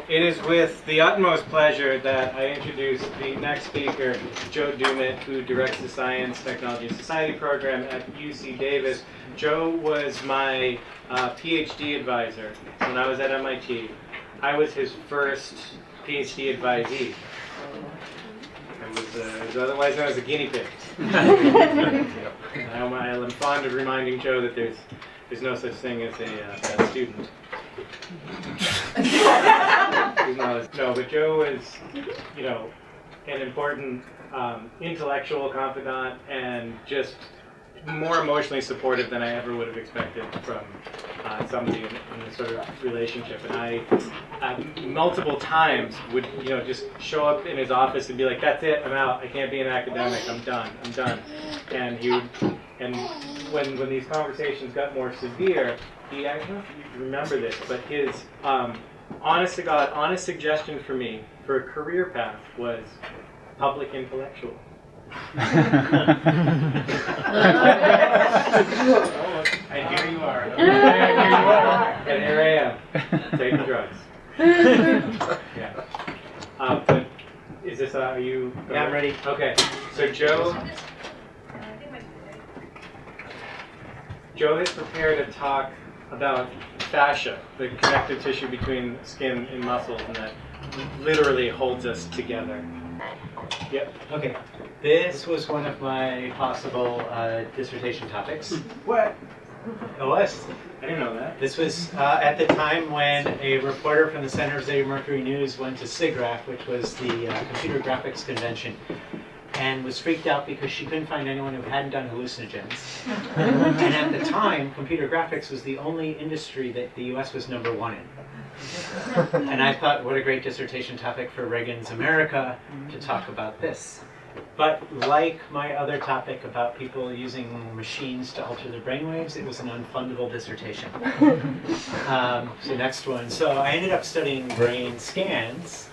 It is with the utmost pleasure that I introduce the next speaker, Joe Dumit, who directs the Science, Technology, and Society program at UC Davis. Joe was my PhD advisor when I was at MIT. I was his first PhD advisee. I was otherwise known as a guinea pig. I'm fond of reminding Joe that there's no such thing as a student. No, but Joe is, an important intellectual confidant and just more emotionally supportive than I ever would have expected from somebody in this sort of relationship. And I multiple times would, just show up in his office and be like, "That's it, I'm out. I can't be an academic. I'm done. And he would, and when these conversations got more severe, I don't know if you remember this, but his honest to God, honest suggestion for me for a career path was public intellectual. And here you are. And here I am, taking drugs. Yeah. But is this, are you? Yeah, I'm ready. Okay. So Joe has prepared a talk about fascia, the connective tissue between skin and muscles, and that literally holds us together. Yep. Okay. This was one of my possible dissertation topics. What? It was. I didn't know that. This was at the time when a reporter from the San Jose Mercury News went to SIGGRAPH, which was the computer graphics convention, and was freaked out because she couldn't find anyone who hadn't done hallucinogens. And at the time, computer graphics was the only industry that the US was #1 in. And I thought, what a great dissertation topic for Reagan's America to talk about this. But like my other topic about people using machines to alter their brainwaves, it was an unfundable dissertation. So next one. So I ended up studying brain scans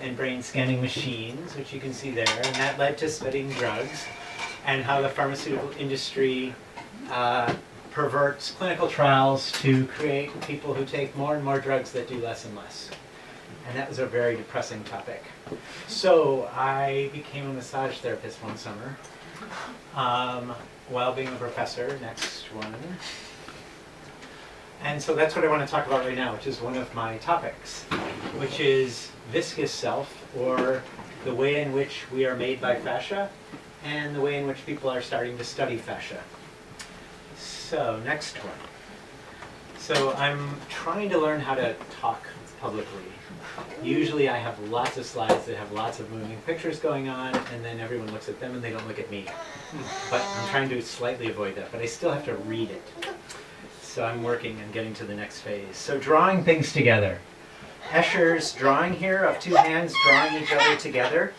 and brain scanning machines, which you can see there, and that led to studying drugs and how the pharmaceutical industry perverts clinical trials to create people who take more and more drugs that do less and less. And that was a very depressing topic. So I became a massage therapist one summer while being a professor. Next one. And so that's what I want to talk about right now, which is one of my topics, which is viscous self, or the way in which we are made by fascia, and the way in which people are starting to study fascia. So, next one. So I'm trying to learn how to talk publicly. Usually I have lots of slides that have lots of moving pictures going on, and then everyone looks at them and they don't look at me. But I'm trying to slightly avoid that, but I still have to read it. So I'm working and getting to the next phase. So drawing things together. Escher's drawing here of two hands drawing each other together.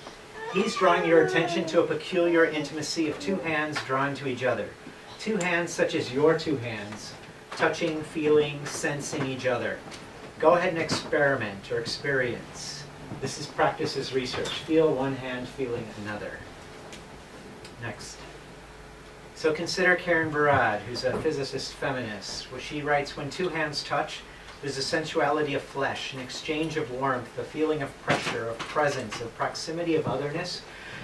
He's drawing your attention to a peculiar intimacy of two hands drawing to each other. Two hands such as your two hands, touching, feeling, sensing each other. Go ahead and experiment or experience. This is practice as research. Feel one hand feeling another. Next. So consider Karen Barad, who's a physicist feminist, where she writes, when two hands touch, there's a sensuality of flesh, an exchange of warmth, a feeling of pressure, of presence, of proximity, of otherness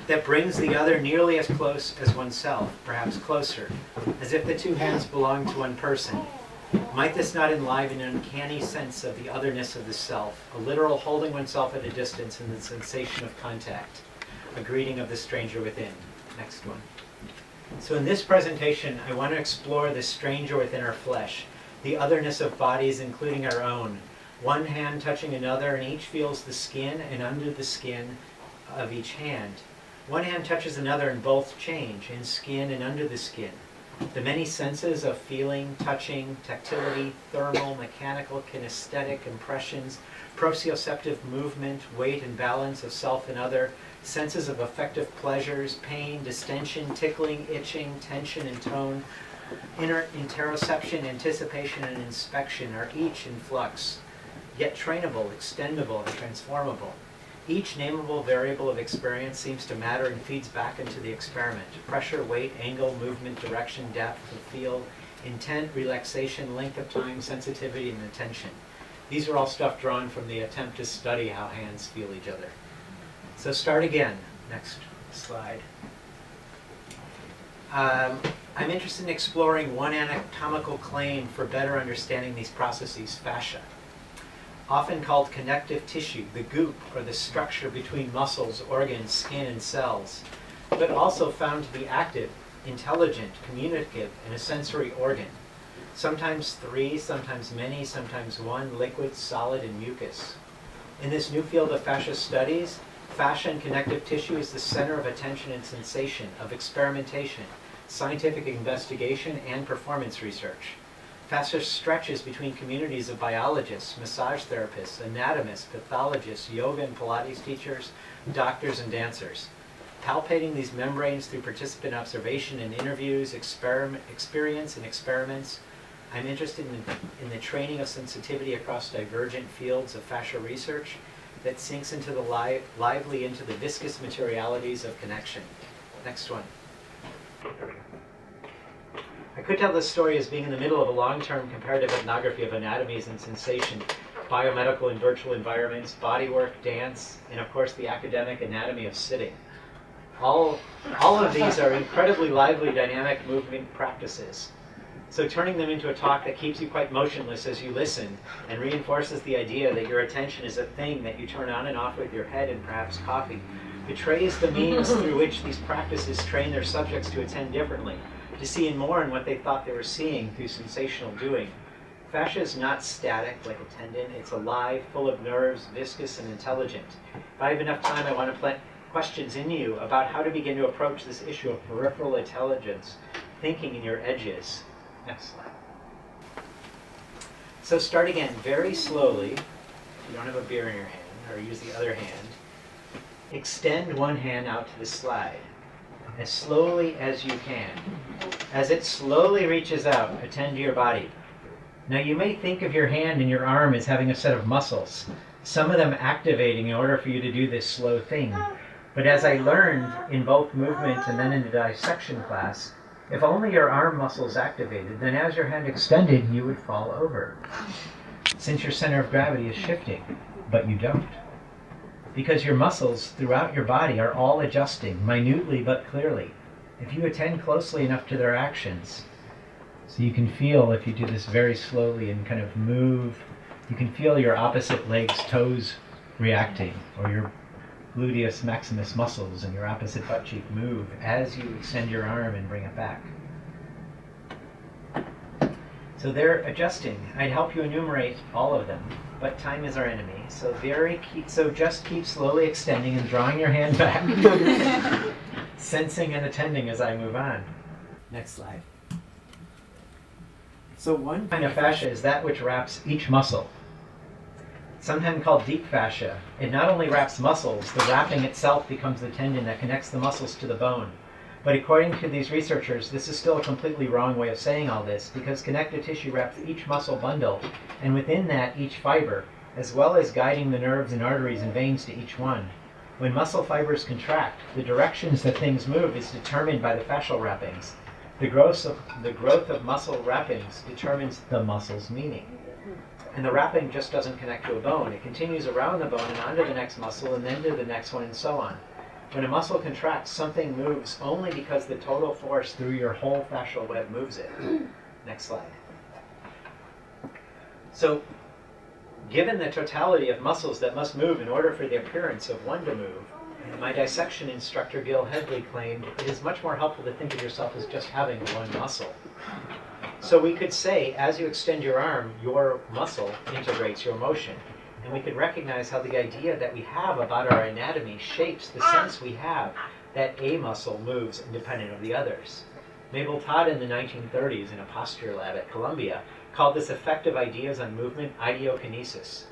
that brings the other nearly as close as oneself, perhaps closer, as if the two hands belong to one person. Might this not enliven an uncanny sense of the otherness of the self, a literal holding oneself at a distance in the sensation of contact, a greeting of the stranger within? Next one. So in this presentation, I want to explore the stranger within our flesh, the otherness of bodies, including our own. One hand touching another, and each feels the skin and under the skin of each hand. One hand touches another, and both change, in skin and under the skin. The many senses of feeling, touching, tactility, thermal, mechanical, kinesthetic impressions, proprioceptive movement, weight and balance of self and other, senses of affective pleasures, pain, distension, tickling, itching, tension and tone, interoception, anticipation, and inspection are each in flux, yet trainable, extendable, and transformable. Each nameable variable of experience seems to matter and feeds back into the experiment. Pressure, weight, angle, movement, direction, depth of field, intent, relaxation, length of time, sensitivity, and attention. These are all stuff drawn from the attempt to study how hands feel each other. So start again. Next slide. I'm interested in exploring one anatomical claim for better understanding these processes, fascia. Often called connective tissue, the goop or the structure between muscles, organs, skin, and cells, but also found to be active, intelligent, communicative, and a sensory organ. Sometimes three, sometimes many, sometimes one, liquid, solid, and mucus. In this new field of fascia studies, fascia and connective tissue is the center of attention and sensation, of experimentation, scientific investigation, and performance research. Fascia stretches between communities of biologists, massage therapists, anatomists, pathologists, yoga and Pilates teachers, doctors, and dancers. Palpating these membranes through participant observation and interviews, experience and experiments, I'm interested in the training of sensitivity across divergent fields of fascia research that sinks into the lively into the viscous materialities of connection. Next one. I could tell this story as being in the middle of a long-term comparative ethnography of anatomies and sensation, biomedical and virtual environments, bodywork, dance, and of course the academic anatomy of sitting. All of these are incredibly lively, dynamic movement practices. So turning them into a talk that keeps you quite motionless as you listen and reinforces the idea that your attention is a thing that you turn on and off with your head and perhaps coffee, betrays the means through which these practices train their subjects to attend differently, to see in more in what they thought they were seeing through sensational doing. Fascia is not static like a tendon. It's alive, full of nerves, viscous, and intelligent. If I have enough time, I want to plant questions in you about how to begin to approach this issue of peripheral intelligence, thinking in your edges. Next slide. So start again very slowly. If you don't have a beer in your hand, or use the other hand, extend one hand out to the slide as slowly as you can. As it slowly reaches out, attend to your body. Now you may think of your hand and your arm as having a set of muscles, some of them activating in order for you to do this slow thing. But as I learned in both movement and then in the dissection class, if only your arm muscles activated, then as your hand extended, you would fall over, since your center of gravity is shifting, but you don't. Because your muscles throughout your body are all adjusting, minutely but clearly, if you attend closely enough to their actions. So you can feel, if you do this very slowly and kind of move, you can feel your opposite leg's toes reacting, or your gluteus maximus muscles and your opposite butt cheek move as you extend your arm and bring it back. So they're adjusting. I'd help you enumerate all of them, but time is our enemy. So just keep slowly extending and drawing your hand back, sensing and attending as I move on. Next slide. So one kind of fascia is that which wraps each muscle. Sometimes called deep fascia. It not only wraps muscles, the wrapping itself becomes the tendon that connects the muscles to the bone. But according to these researchers, this is still a completely wrong way of saying all this, because connective tissue wraps each muscle bundle, and within that each fiber, as well as guiding the nerves and arteries and veins to each one. When muscle fibers contract, the directions that things move is determined by the fascial wrappings. The growth of muscle wrappings determines the muscle's meaning. And the wrapping just doesn't connect to a bone. It continues around the bone and onto the next muscle and then to the next one and so on. When a muscle contracts, something moves only because the total force through your whole fascial web moves it. Next slide. So, given the totality of muscles that must move in order for the appearance of one to move, my dissection instructor Gil Headley claimed it is much more helpful to think of yourself as just having one muscle. So we could say, as you extend your arm, your muscle integrates your motion. And we can recognize how the idea that we have about our anatomy shapes the sense we have that a muscle moves independent of the others. Mabel Todd in the 1930s in a posture lab at Columbia called this effective ideas on movement ideokinesis.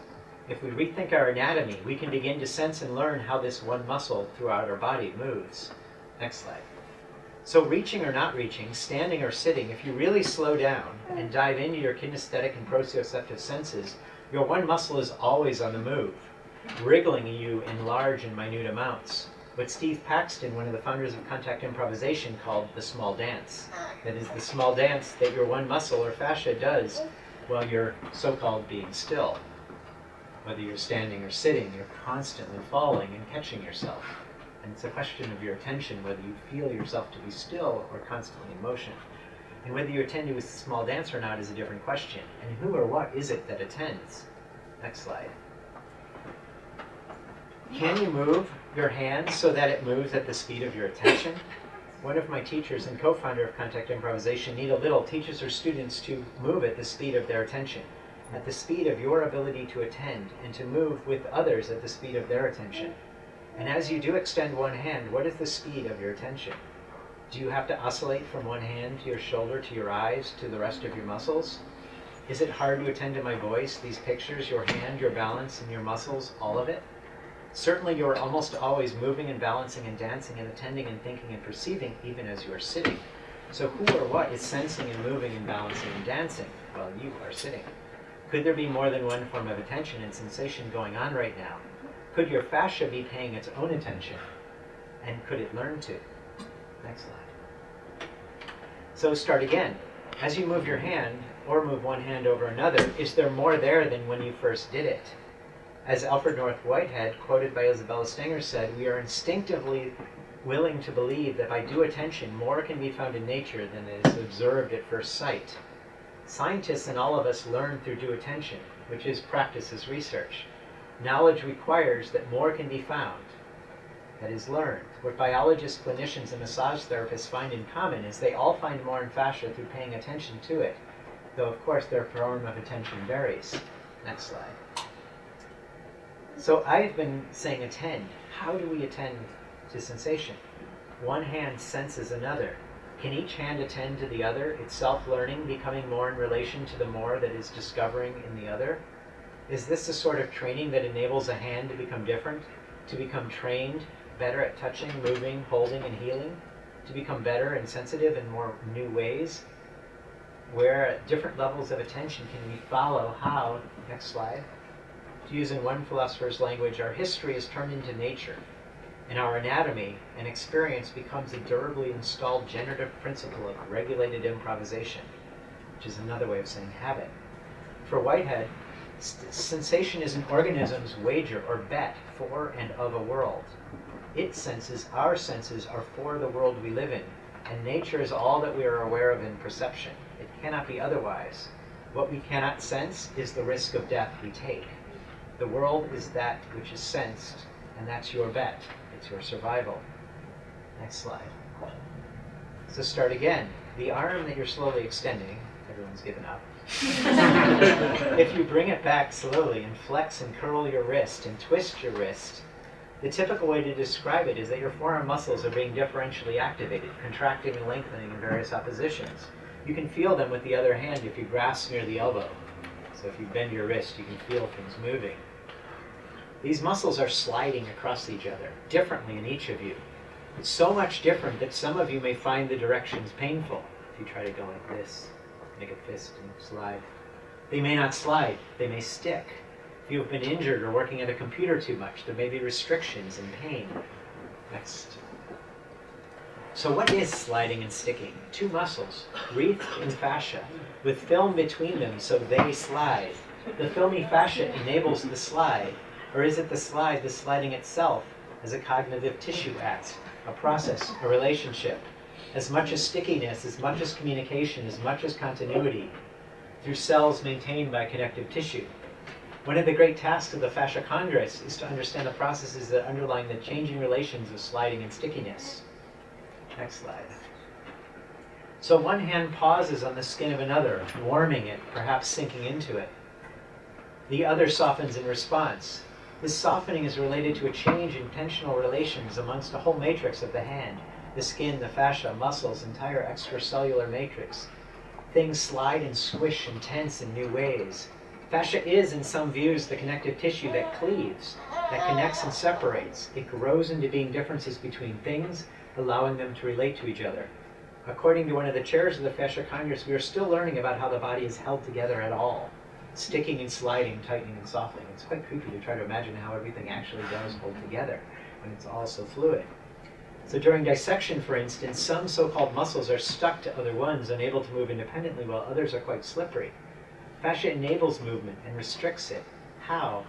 If we rethink our anatomy, we can begin to sense and learn how this one muscle throughout our body moves. Next slide. So reaching or not reaching, standing or sitting, if you really slow down and dive into your kinesthetic and proprioceptive senses, your one muscle is always on the move, wriggling you in large and minute amounts. What Steve Paxton, one of the founders of contact improvisation, called the small dance. That is the small dance that your one muscle or fascia does while you're so-called being still. Whether you're standing or sitting, you're constantly falling and catching yourself. And it's a question of your attention, whether you feel yourself to be still or constantly in motion. And whether you attend to a small dance or not is a different question. And who or what is it that attends? Next slide. Can you move your hand so that it moves at the speed of your attention? One of my teachers and co-founder of Contact Improvisation, Nita Little, teaches her students to move at the speed of their attention, at the speed of your ability to attend, and to move with others at the speed of their attention. And as you do extend one hand, what is the speed of your attention? Do you have to oscillate from one hand to your shoulder, to your eyes, to the rest of your muscles? Is it hard to attend to my voice, these pictures, your hand, your balance, and your muscles, all of it? Certainly you are almost always moving and balancing and dancing and attending and thinking and perceiving even as you are sitting. So who or what is sensing and moving and balancing and dancing while you are sitting? Could there be more than one form of attention and sensation going on right now? Could your fascia be paying its own attention? And could it learn to? Next slide. So start again. As you move your hand or move one hand over another, is there more there than when you first did it? As Alfred North Whitehead, quoted by Isabella Stenger, said, we are instinctively willing to believe that by due attention, more can be found in nature than is observed at first sight. Scientists and all of us learn through due attention, which is practice as research. Knowledge requires that more can be found, that is learned. What biologists, clinicians, and massage therapists find in common is they all find more in fascia through paying attention to it, though of course their form of attention varies. Next slide. So I've been saying attend. How do we attend to sensation? One hand senses another. Can each hand attend to the other, its self-learning becoming more in relation to the more that is discovering in the other? Is this the sort of training that enables a hand to become different, to become trained, better at touching, moving, holding, and healing, to become better and sensitive in more new ways? Where at different levels of attention can we follow how, next slide, to use in one philosopher's language, our history is turned into nature, and our anatomy and experience becomes a durably installed generative principle of regulated improvisation, which is another way of saying habit. For Whitehead, sensation is an organism's wager or bet for and of a world. Its senses, our senses, are for the world we live in, and nature is all that we are aware of in perception. It cannot be otherwise. What we cannot sense is the risk of death we take. The world is that which is sensed, and that's your bet. It's your survival. Next slide. So start again. The arm that you're slowly extending, everyone's given up. If you bring it back slowly and flex and curl your wrist and twist your wrist, the typical way to describe it is that your forearm muscles are being differentially activated, contracting and lengthening in various oppositions. You can feel them with the other hand if you grasp near the elbow. So if you bend your wrist, you can feel things moving. These muscles are sliding across each other, differently in each of you. It's so much different that some of you may find the directions painful. If you try to go like this, make a fist and slide. They may not slide, they may stick. If you have been injured or working at a computer too much, there may be restrictions and pain. Next. So what is sliding and sticking? Two muscles, wreathed in fascia, with film between them so they slide. The filmy fascia enables the slide, or is it the sliding itself, as a cognitive tissue act, a process, a relationship? As much as stickiness, as much as communication, as much as continuity, through cells maintained by connective tissue. One of the great tasks of the Fascia Congress is to understand the processes that underlie the changing relations of sliding and stickiness. Next slide. So one hand pauses on the skin of another, warming it, perhaps sinking into it. The other softens in response. This softening is related to a change in tensional relations amongst a whole matrix of the hand, the skin, the fascia, muscles, entire extracellular matrix. Things slide and squish and tense in new ways. Fascia is, in some views, the connective tissue that cleaves, that connects and separates. It grows into being differences between things, allowing them to relate to each other. According to one of the chairs of the Fascia Congress, we are still learning about how the body is held together at all. Sticking and sliding, tightening and softening. It's quite creepy to try to imagine how everything actually does hold together when it's all so fluid. So during dissection, for instance, some so-called muscles are stuck to other ones, unable to move independently, while others are quite slippery. Fascia enables movement and restricts it. How?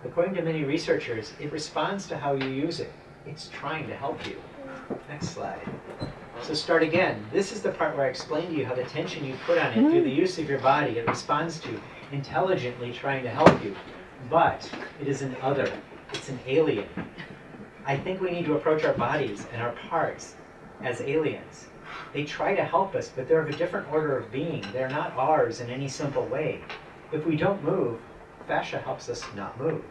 According to many researchers, it responds to how you use it. It's trying to help you. Next slide. So start again. This is the part where I explain to you how the tension you put on it through the use of your body, it responds to, intelligently trying to help you. But it is an other. It's an alien. I think we need to approach our bodies and our parts as aliens. They try to help us, but they're of a different order of being. They're not ours in any simple way. If we don't move, fascia helps us not move.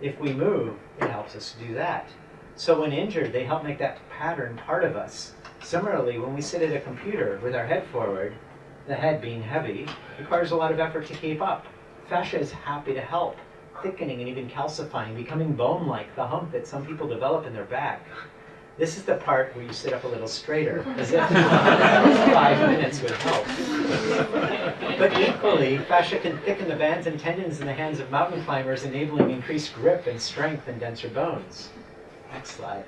If we move, it helps us do that. So when injured, they help make that pattern part of us. Similarly, when we sit at a computer with our head forward, the head being heavy, requires a lot of effort to keep up. Fascia is happy to help, thickening and even calcifying, becoming bone-like, the hump that some people develop in their back. This is the part where you sit up a little straighter, as if 5 minutes would help. But equally, fascia can thicken the bands and tendons in the hands of mountain climbers, enabling increased grip and strength and denser bones. Next slide.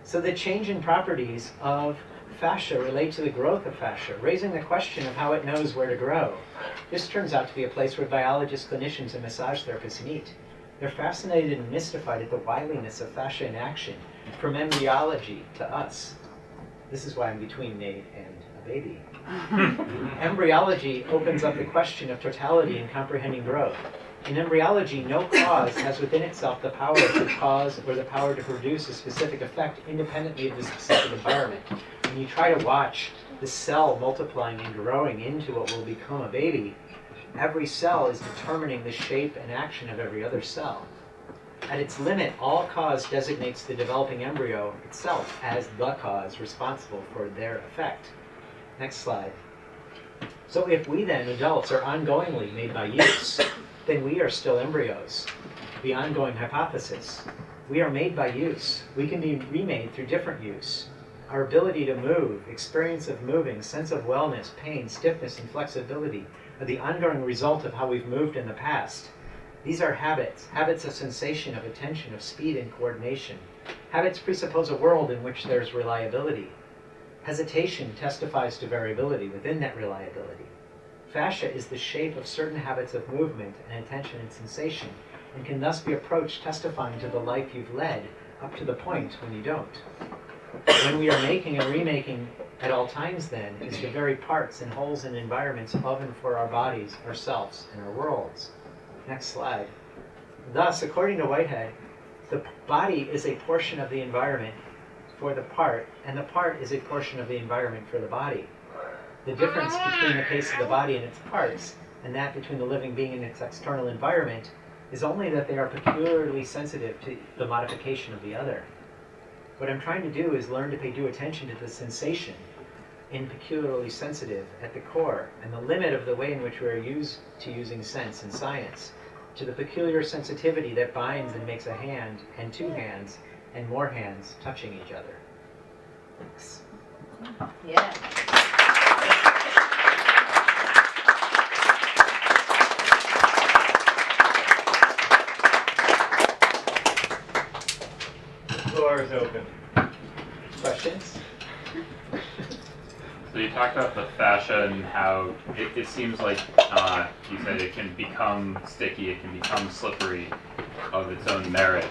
So the change in properties of fascia relate to the growth of fascia, raising the question of how it knows where to grow. This turns out to be a place where biologists, clinicians, and massage therapists meet. They're fascinated and mystified at the wiliness of fascia in action, from embryology to us. This is why I'm between Nate and a baby. Embryology opens up the question of totality and comprehending growth. In embryology, no cause has within itself the power to cause or the power to produce a specific effect independently of the specific environment. When you try to watch the cell multiplying and growing into what will become a baby, every cell is determining the shape and action of every other cell. At its limit, all cause designates the developing embryo itself as the cause responsible for their effect. Next slide. So if we then, adults, are ongoingly made by use, then we are still embryos. The ongoing hypothesis. We are made by use. We can be remade through different use. Our ability to move, experience of moving, sense of wellness, pain, stiffness, and flexibility are the ongoing result of how we've moved in the past. These are habits, habits of sensation, of attention, of speed and coordination. Habits presuppose a world in which there's reliability. Hesitation testifies to variability within that reliability. Fascia is the shape of certain habits of movement and attention and sensation, and can thus be approached testifying to the life you've led up to the point when you don't. When we are making and remaking at all times, then, is the very parts and wholes and environments of and for our bodies, ourselves, and our worlds. Next slide. Thus, according to Whitehead, the body is a portion of the environment for the part, and the part is a portion of the environment for the body. The difference between the case of the body and its parts, and that between the living being and its external environment, is only that they are peculiarly sensitive to the modification of the other. What I'm trying to do is learn to pay due attention to the sensation in peculiarly sensitive at the core, and the limit of the way in which we are used to using sense and science, to the peculiar sensitivity that binds and makes a hand and two hands and more hands touching each other. Thanks. Yeah. The floor is open. Questions? So you talked about the fascia and how it seems like you said it can become sticky, it can become slippery of its own merit.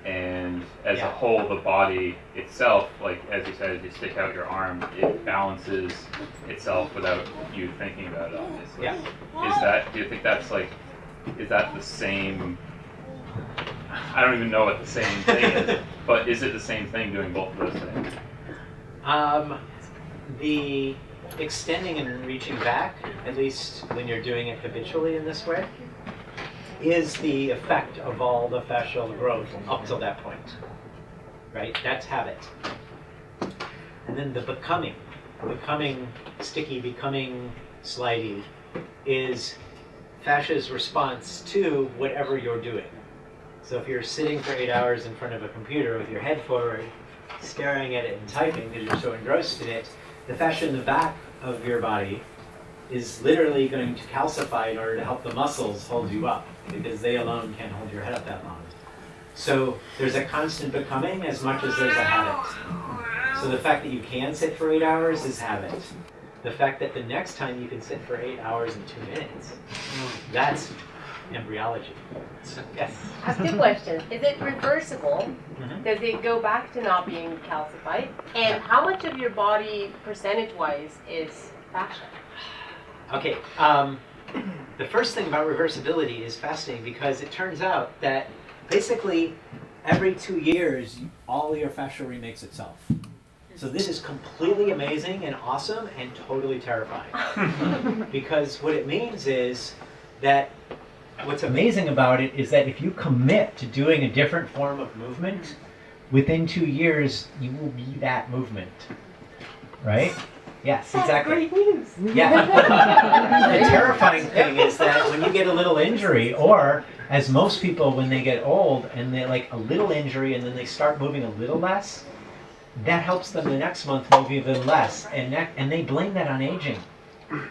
And as a whole, the body itself, like as you said, as you stick out your arm, it balances itself without you thinking about it, obviously. Yeah. Do you think that's like, is that the same, I don't even know what the same thing is, but is it the same thing doing both of those things? The extending and reaching back, at least when you're doing it habitually in this way, is the effect of all the fascial growth up till that point, right? That's habit. And then the becoming sticky, becoming slidey, is fascia's response to whatever you're doing. So if you're sitting for 8 hours in front of a computer with your head forward, staring at it and typing because you're so engrossed in it, the fascia in the back of your body is literally going to calcify in order to help the muscles hold you up, because they alone can't hold your head up that long. So there's a constant becoming as much as there's a habit. So the fact that you can sit for 8 hours is habit. The fact that the next time you can sit for 8 hours and 2 minutes, that's embryology. So, yes. I have two questions. Is it reversible? Mhm. Does it go back to not being calcified? And how much of your body, percentage-wise, is fascia? Okay. The first thing about reversibility is fascinating because it turns out that basically every 2 years, all your fascia remakes itself. So this is completely amazing and awesome and totally terrifying. Because what it means is that what's amazing about it is that if you commit to doing a different form of movement, within 2 years, you will be that movement. Right? Yes, exactly. Great news. Yeah. The terrifying thing is that when you get a little injury, or as most people when they get old and they like a little injury and then they start moving a little less, that helps them the next month move even less. And they blame that on aging,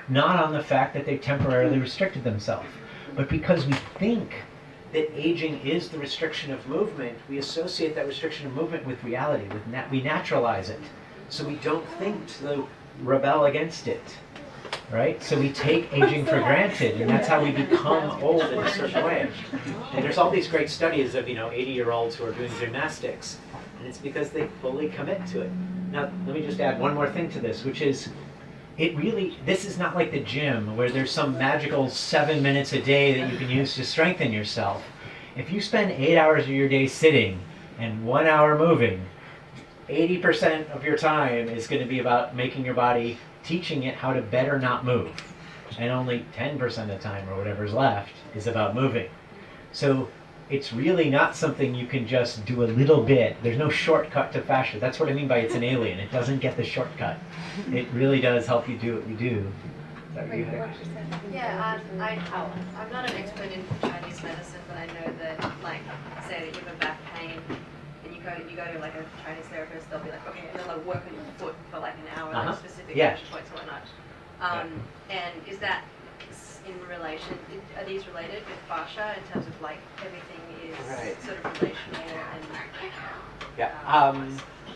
not on the fact that they temporarily restricted themselves. But because we think that aging is the restriction of movement, we associate that restriction of movement with reality. We naturalize it. So we don't think to rebel against it, right? So we take aging for granted, and that's how we become old in a certain way. And there's all these great studies of 80-year-olds who are doing gymnastics, and it's because they fully commit to it. Now, let me just add one more thing to this, which is this is not like the gym where there's some magical 7 minutes a day that you can use to strengthen yourself. If you spend 8 hours of your day sitting and 1 hour moving, 80% of your time is going to be about making your body, teaching it how to better not move. And only 10% of the time, or whatever's left, is about moving. So it's really not something you can just do a little bit. There's no shortcut to fascia. That's what I mean by it's an alien. It doesn't get the shortcut. It really does help you do what you do. Is that what you had? Yeah, I'm not an expert in Chinese medicine, but I know that, like, say that you have a back pain, and you go to like a Chinese therapist, they'll be like, okay, and they'll like work on your foot for like an hour, like specific pressure points and whatnot. And is that in relation? Are these related with fascia in terms of like everything is sort of relational and? Yeah.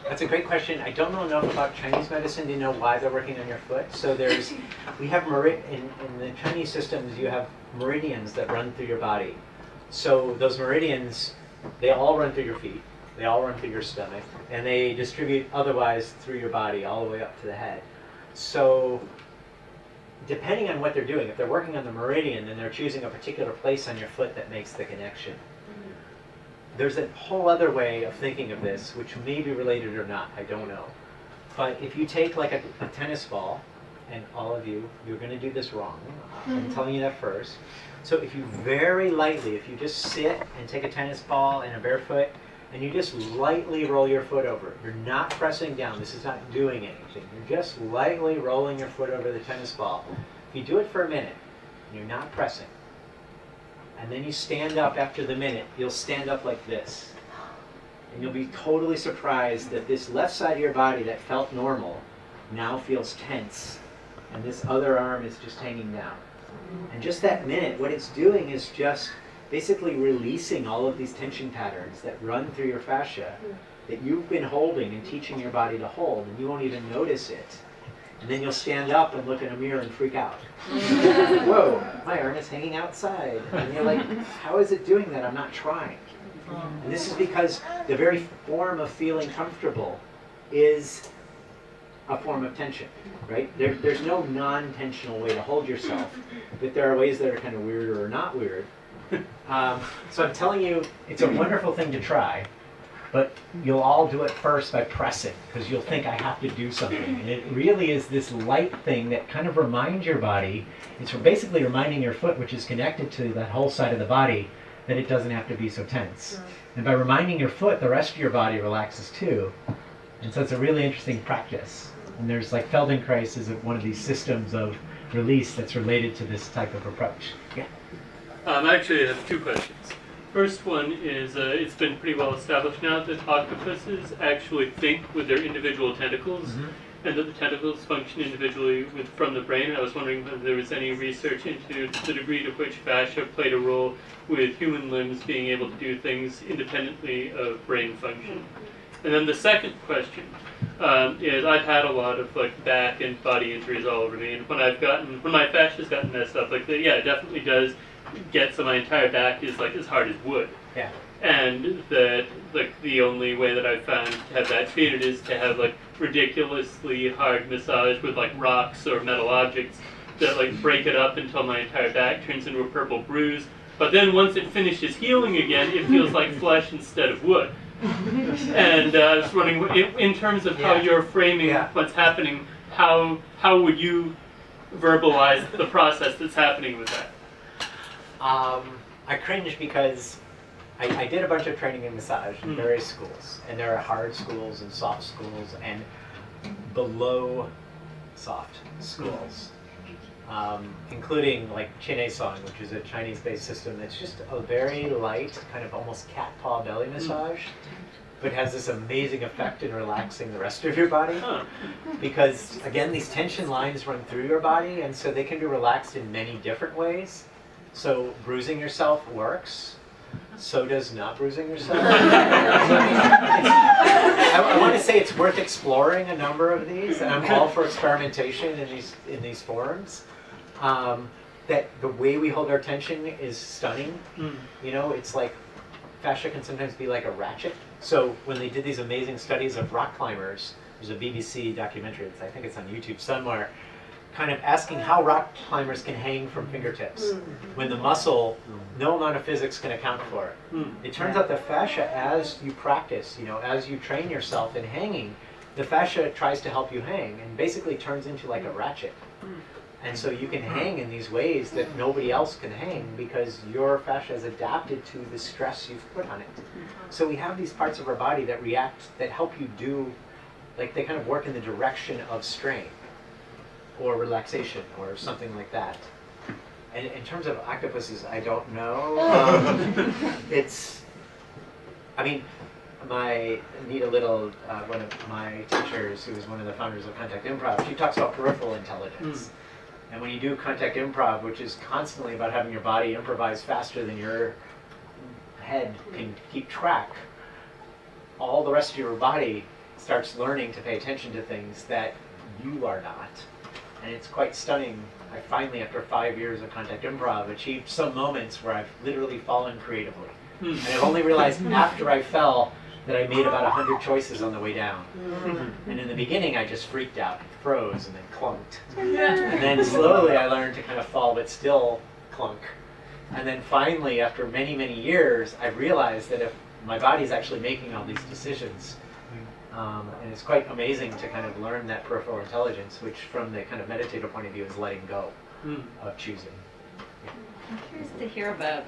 That's a great question. I don't know enough about Chinese medicine to know why they're working on your foot. So we have in the Chinese systems, you have meridians that run through your body. So those meridians, they all run through your feet, they all run through your stomach, and they distribute otherwise through your body all the way up to the head. So depending on what they're doing, if they're working on the meridian, then they're choosing a particular place on your foot that makes the connection. There's a whole other way of thinking of this, which may be related or not, I don't know. But if you take like a tennis ball, and all of you, you're going to do this wrong. I'm telling you that first. So if you very lightly, if you just sit and take a tennis ball and a bare foot, and you just lightly roll your foot over it. You're not pressing down. This is not doing anything. You're just lightly rolling your foot over the tennis ball. If you do it for a minute, and you're not pressing, and then you stand up after the minute, you'll stand up like this. And you'll be totally surprised that this left side of your body that felt normal now feels tense. And this other arm is just hanging down. And just that minute, what it's doing is just basically releasing all of these tension patterns that run through your fascia that you've been holding and teaching your body to hold, and you won't even notice it. And then you'll stand up and look in a mirror and freak out. Whoa, my arm is hanging outside. And you're like, how is it doing that? I'm not trying. And this is because the very form of feeling comfortable is a form of tension, right? There's no non-tensional way to hold yourself, but there are ways that are kind of weird or not weird. So I'm telling you, it's a wonderful thing to try, but you'll all do it first by pressing, because you'll think I have to do something. And it really is this light thing that kind of reminds your body, it's basically reminding your foot, which is connected to that whole side of the body, that it doesn't have to be so tense. And by reminding your foot, the rest of your body relaxes too. And so it's a really interesting practice. And there's like Feldenkrais is one of these systems of release that's related to this type of approach. Yeah. Actually, I have two questions. First one is, it's been pretty well established now that octopuses actually think with their individual tentacles, and that the tentacles function individually from the brain. I was wondering whether there was any research into the degree to which fascia played a role with human limbs being able to do things independently of brain function. And then the second question is, I've had a lot of like back and body injuries all over me, and when my fascia's gotten messed up like that, yeah, it definitely does get so my entire back is like as hard as wood. Yeah. And that like the only way that I've found to have that treated is to have like ridiculously hard massage with like rocks or metal objects that like break it up until my entire back turns into a purple bruise. But then once it finishes healing again, it feels like flesh instead of wood. And I was wondering, in terms of how you're framing what's happening, how would you verbalize the process that's happening with that? I cringe because I did a bunch of training in massage in various schools, and there are hard schools and soft schools and below soft schools, including like Chin Song, which is a Chinese-based system that's just a very light, kind of almost cat paw belly massage, but has this amazing effect in relaxing the rest of your body. Because again, these tension lines run through your body, and so they can be relaxed in many different ways. So bruising yourself works. So does not bruising yourself. I want to say it's worth exploring a number of these, and I'm all for experimentation in these forums. That the way we hold our tension is stunning. You know, it's like fascia can sometimes be like a ratchet. So when they did these amazing studies of rock climbers, there's a BBC documentary, I think it's on YouTube somewhere, kind of asking how rock climbers can hang from fingertips when the muscle, no amount of physics can account for it. It turns out the fascia, as you practice, you know, as you train yourself in hanging, the fascia tries to help you hang and basically turns into like a ratchet. And so you can hang in these ways that nobody else can hang because your fascia is adapted to the stress you've put on it. So we have these parts of our body that react, that help you do, like they kind of work in the direction of strain or relaxation or something like that. And in terms of octopuses, I don't know. I mean, Nita Little, one of my teachers, who is one of the founders of Contact Improv, she talks about peripheral intelligence. And when you do contact improv, which is constantly about having your body improvise faster than your head can keep track, all the rest of your body starts learning to pay attention to things that you are not. And it's quite stunning. I finally, after 5 years of contact improv, achieved some moments where I've literally fallen creatively. And I've only realized after I fell that I made about 100 choices on the way down. And in the beginning, I just freaked out, froze, and then clunked. And then slowly I learned to kind of fall, but still clunk. And then finally, after many, many years, I realized that if my body's actually making all these decisions, and it's quite amazing to kind of learn that peripheral intelligence, which from the kind of meditative point of view is letting go of choosing. I'm curious to hear about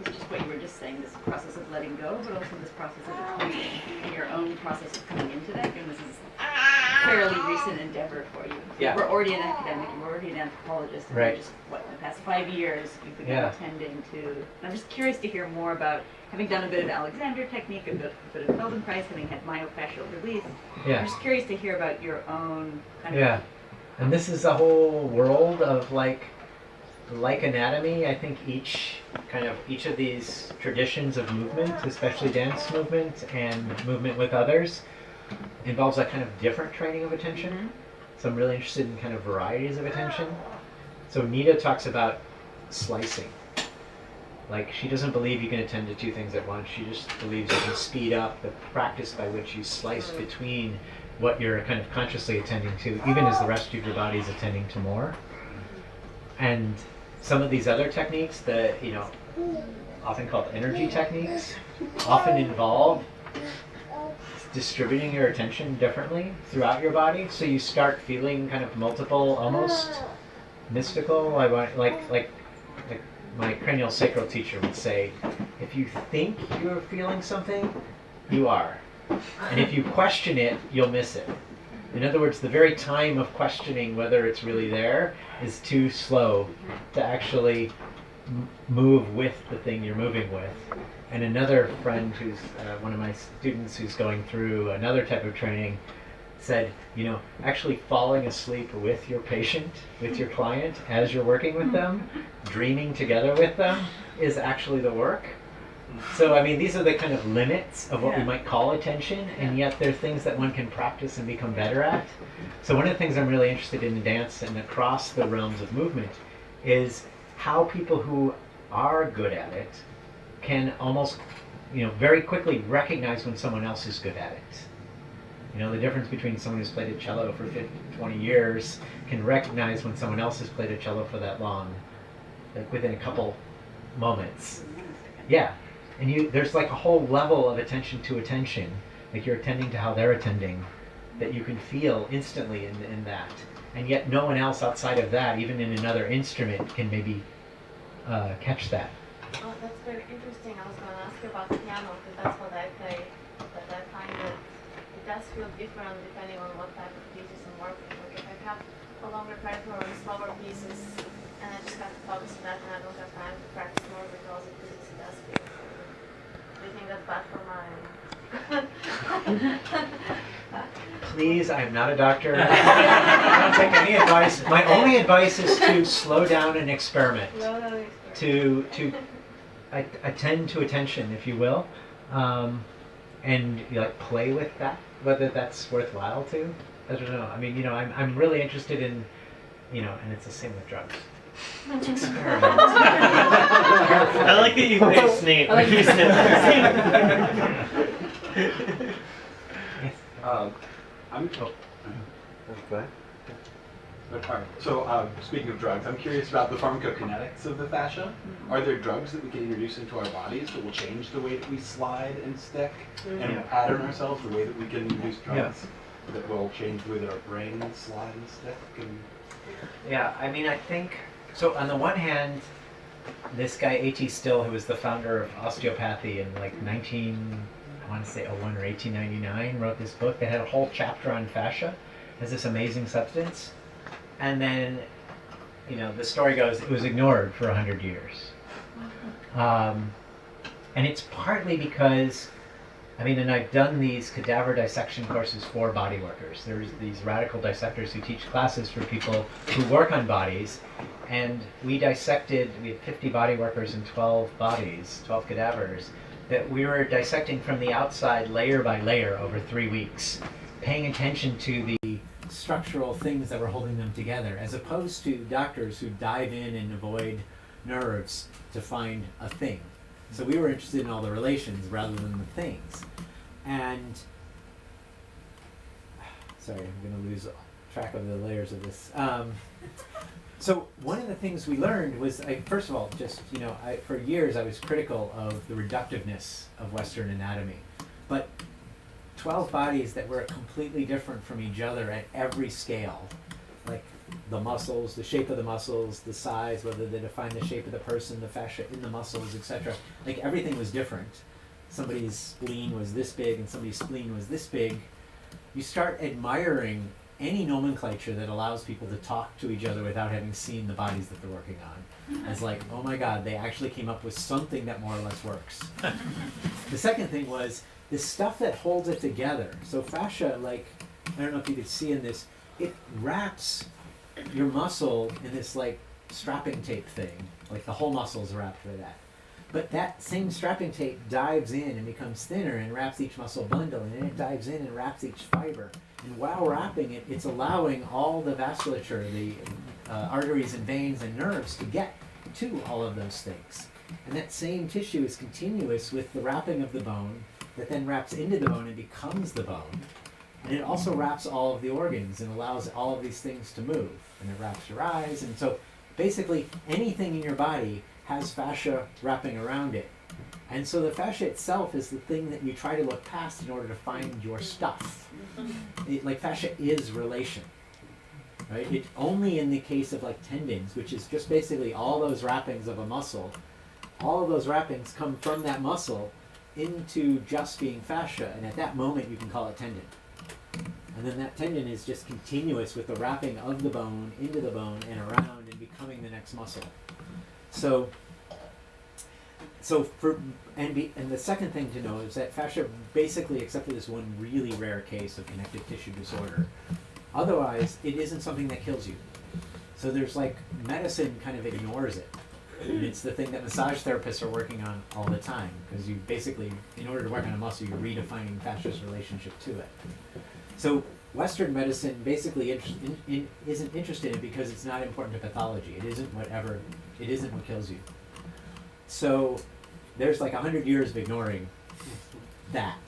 it's just what you were just saying, this process of letting go, but also this process of becoming, and your own process of coming into that. And this is a fairly recent endeavor for you. Yeah. We're already an academic, and we're already an anthropologist, and Right. just, in the past 5 years, you've begun attending to. And I'm just curious to hear more about, having done a bit of Alexander technique, a bit of Feldenkrais, having had myofascial release. I'm just curious to hear about your own kind of. And this is a whole world of like anatomy. I think each of these traditions of movement, especially dance movement and movement with others, involves a kind of different training of attention. So I'm really interested in kind of varieties of attention. So Nita talks about slicing. Like, she doesn't believe you can attend to two things at once. She just believes you can speed up the practice by which you slice between what you're kind of consciously attending to, even as the rest of your body is attending to more. And some of these other techniques, often called energy techniques, often involve distributing your attention differently throughout your body. So you start feeling kind of multiple, almost mystical. Like my cranial sacral teacher would say, if you think you're feeling something, you are. And if you question it, you'll miss it. In other words, the very time of questioning whether it's really there is too slow to actually move with the thing you're moving with. And another friend who's one of my students who's going through another type of training said, actually falling asleep with your patient, with your client, as you're working with them, dreaming together with them, is actually the work. So, I mean, these are the kind of limits of what we might call attention, and yet they're things that one can practice and become better at. So one of the things I'm really interested in dance and across the realms of movement is how people who are good at it can almost, very quickly recognize when someone else is good at it. The difference between someone who's played a cello for 20 years can recognize when someone else has played a cello for that long, like within a couple moments. Yeah, and there's like a whole level of attention to attention, like you're attending to how they're attending, that you can feel instantly in that. And yet no one else outside of that, even in another instrument, can maybe catch that. Oh, that's very interesting. I was going to ask you about the piano, because that's what I play. But I find that it does feel different depending on what type of pieces I'm working with. If I have a longer repertoire and slower pieces, and I just have to focus on that, and I don't have time to practice more because it does feel. Do you think that's bad for my... Please, I am not a doctor. I don't take any advice. My only advice is to slow down and experiment. To attend to attention, if you will, and play with that. Whether that's worthwhile to, I don't know. I mean, I'm really interested in, and it's the same with drugs. Experiment. I like that you made Snape. I like You said I'm. Okay. Alright, so speaking of drugs, I'm curious about the pharmacokinetics of the fascia. Are there drugs that we can introduce into our bodies that will change the way that we slide and stick and pattern ourselves, the way that we can introduce drugs that will change the way that our brains slide and stick? Yeah, I mean, I think, so on the one hand, this guy A.T. Still, who was the founder of osteopathy in like 1801 or 1899, wrote this book that had a whole chapter on fascia as this amazing substance. And then, the story goes, it was ignored for 100 years. And it's partly because, and I've done these cadaver dissection courses for body workers. There's these radical dissectors who teach classes for people who work on bodies. And we had 50 body workers and 12 bodies, 12 cadavers, that we were dissecting from the outside layer by layer over 3 weeks, paying attention to the structural things that were holding them together, as opposed to doctors who dive in and avoid nerves to find a thing. So we were interested in all the relations rather than the things. And sorry, I'm going to lose track of the layers of this. So one of the things we learned was, first of all, just, for years I was critical of the reductiveness of Western anatomy. But 12 bodies that were completely different from each other at every scale, like the muscles, the shape of the muscles, the size, whether they define the shape of the person, the fascia in the muscles, etc. Like everything was different. Somebody's spleen was this big and somebody's spleen was this big. You start admiring any nomenclature that allows people to talk to each other without having seen the bodies that they're working on. As like, oh my God, they actually came up with something that more or less works. The second thing was the stuff that holds it together. So fascia, I don't know if you could see in this, it wraps your muscle in this strapping tape thing. Like the whole muscle is wrapped with that. But that same strapping tape dives in and becomes thinner and wraps each muscle bundle, and then it dives in and wraps each fiber. And while wrapping it, it's allowing all the vasculature, the arteries and veins and nerves to get to all of those things. And that same tissue is continuous with the wrapping of the bone that then wraps into the bone and becomes the bone. And it also wraps all of the organs and allows all of these things to move. And it wraps your eyes. And so basically anything in your body has fascia wrapping around it. And so the fascia itself is the thing that you try to look past in order to find your stuff. Fascia is relation, right? It only in the case of tendons, which is just basically all those wrappings of a muscle, all of those wrappings come from that muscle into just being fascia, and at that moment you can call it tendon. And then that tendon is just continuous with the wrapping of the bone into the bone and around and becoming the next muscle. And the second thing to know is that fascia basically, except for this one really rare case of connective tissue disorder, otherwise it isn't something that kills you. So there's medicine kind of ignores it. And it's the thing that massage therapists are working on all the time, because you basically, in order to work on a muscle, you're redefining fascia's relationship to it. So Western medicine basically isn't interested in it because it's not important to pathology. It isn't what kills you. So there's like 100 years of ignoring that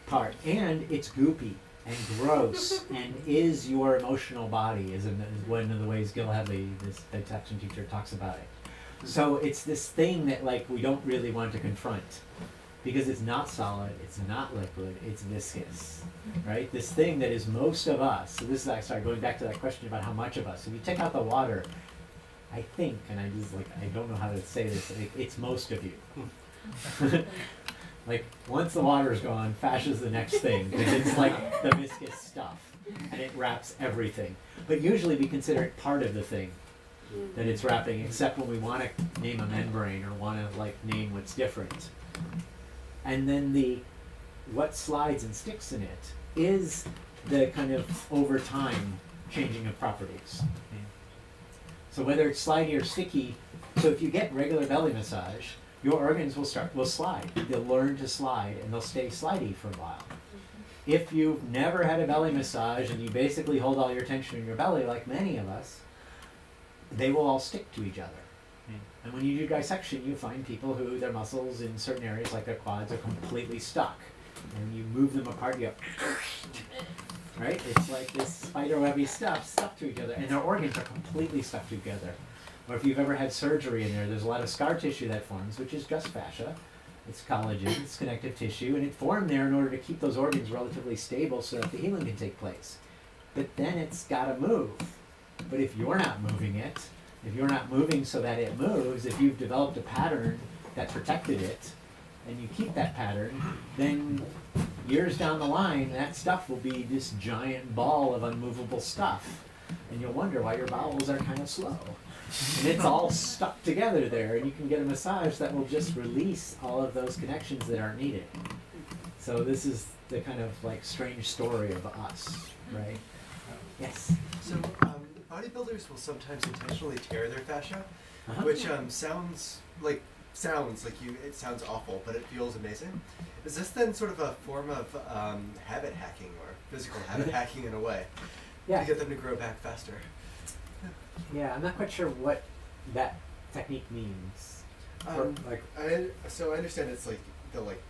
part. And it's goopy and gross and is your emotional body, is one of the ways Gil Hadley, this dissection teacher, talks about it. So it's this thing that like we don't really want to confront because it's not solid, it's not liquid, it's viscous, right? This thing that is most of us. So this is, going back to that question about how much of us. If you take out the water, I think, and I don't know how to say this, it's most of you. Like, once the water's gone, fascia's the next thing, because it's like the viscous stuff, and it wraps everything. But usually we consider it part of the thing that it's wrapping, except when we want to name a membrane or want to like name what's different. And then what slides and sticks in it is the kind of over time changing of properties. So whether it's slidey or sticky, so if you get regular belly massage, your organs will slide. They'll learn to slide and they'll stay slidey for a while. If you've never had a belly massage and you basically hold all your tension in your belly, like many of us, they will all stick to each other. And when you do dissection, you find people who their muscles in certain areas, like their quads, are completely stuck. And you move them apart, you go, right? It's like this spiderwebby stuff stuck to each other, and their organs are completely stuck together. Or if you've ever had surgery in there's a lot of scar tissue that forms, which is just fascia. It's collagen, it's connective tissue, and it formed there in order to keep those organs relatively stable so that the healing can take place. But then it's got to move. But if you're not moving it, if you're not moving so that it moves, if you've developed a pattern that protected it, and you keep that pattern, then years down the line, that stuff will be this giant ball of unmovable stuff. And you'll wonder why your bowels are kind of slow. And it's all stuck together there, and you can get a massage that will just release all of those connections that aren't needed. So this is the kind of like strange story of us, right? Yes? So bodybuilders will sometimes intentionally tear their fascia, which sounds like it sounds awful, but it feels amazing. Is this then sort of a form of habit hacking or physical habit hacking in a way to get them to grow back faster? Yeah, I'm not quite sure what that technique means. So I understand it's like they'll like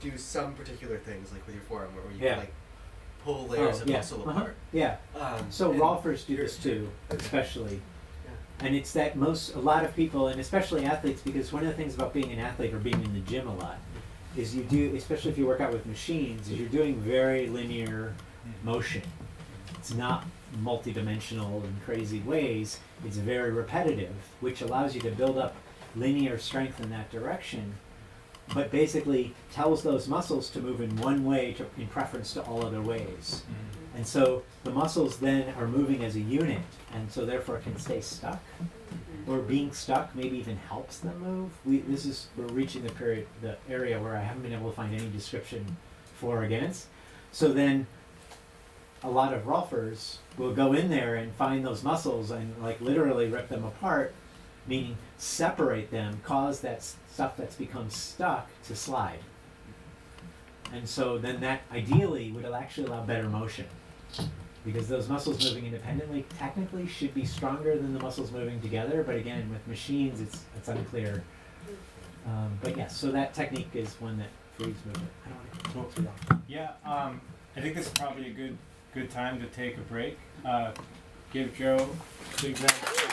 do some particular things like with your forearm where you can like pull layers of muscle apart. Yeah. So Rolfers do this too, especially. And it's that a lot of people, and especially athletes, because one of the things about being an athlete or being in the gym a lot is you do, especially if you work out with machines, is you're doing very linear motion. It's not multidimensional in crazy ways. It's very repetitive, which allows you to build up linear strength in that direction, but basically tells those muscles to move in one way in preference to all other ways. And so the muscles then are moving as a unit, and so therefore can stay stuck, or being stuck maybe even helps them move. We're reaching the area where I haven't been able to find any description for or against. So then a lot of Rolfers will go in there and find those muscles and like literally rip them apart, meaning separate them, cause that stuff that's become stuck to slide. And so then that ideally would actually allow better motion, because those muscles moving independently technically should be stronger than the muscles moving together, but again, with machines it's unclear. But yes, so that technique is one that frees movement. I don't want to go too long. Yeah, I think this is probably a good time to take a break. Give Joe a big round.